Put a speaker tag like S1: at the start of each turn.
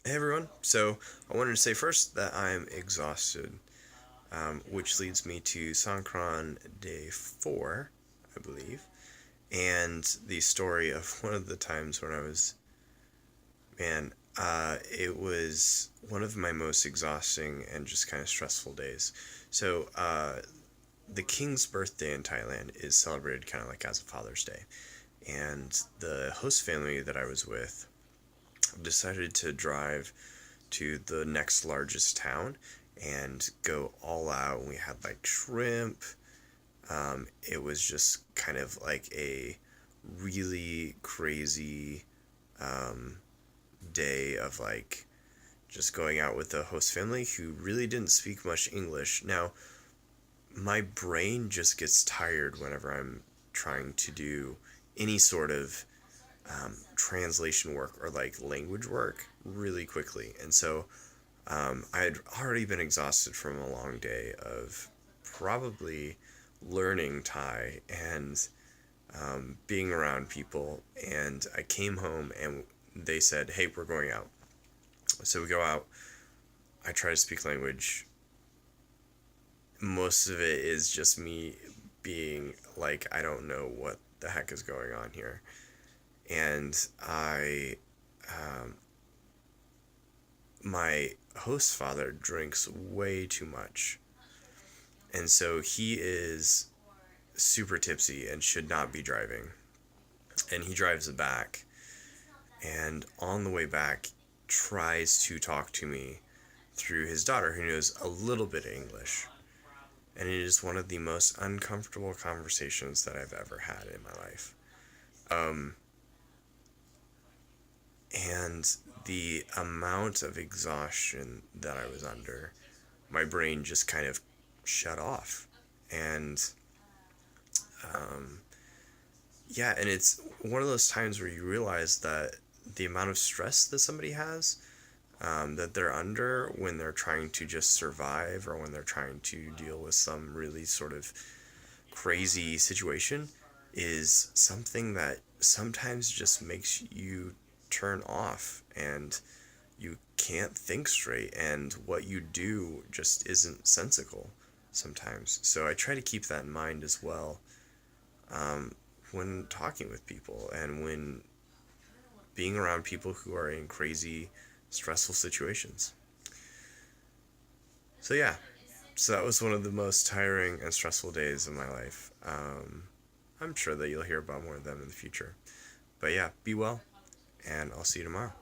S1: Hey everyone. So I wanted to say first that I'm exhausted, which leads me to Songkran day 4, I believe, and the story of one of the times when I was, man, it was one of my most exhausting and just kind of stressful days. So the king's birthday in Thailand is celebrated kind of like as a Father's Day, and the host family that I was with decided to drive to the next largest town and go all out. We had like shrimp. It was just kind of like a really crazy um, day of like just going out with the host family who really didn't speak much English. Now, my brain just gets tired whenever I'm trying to do any sort of translation work or like language work really quickly. And so I had already been exhausted from a long day of probably learning Thai and being around people. And I came home and they said, "Hey, we're going out." So we go out. I try to speak language. Most of it is just me being like, I don't know what the heck is going on here. And um, my host father drinks way too much. And so he is super tipsy and should not be driving. And he drives back. And on the way back, tries to talk to me through his daughter, who knows a little bit of English. And it is one of the most uncomfortable conversations that I've ever had in my life. Um, and the amount of exhaustion that I was under, my brain just kind of shut off. And um, yeah, and it's one of those times where you realize that the amount of stress that somebody has, that they're under when they're trying to just survive or when they're trying to deal with some really sort of crazy situation, is something that sometimes just makes you turn off and you can't think straight, and what you do just isn't sensical sometimes. So I try to keep that in mind as well, um, when talking with people and when being around people who are in crazy, stressful situations. So, yeah, so that was one of the most tiring and stressful days of my life. I'm sure that you'll hear about more of them in the future. But yeah, be well, and I'll see you tomorrow.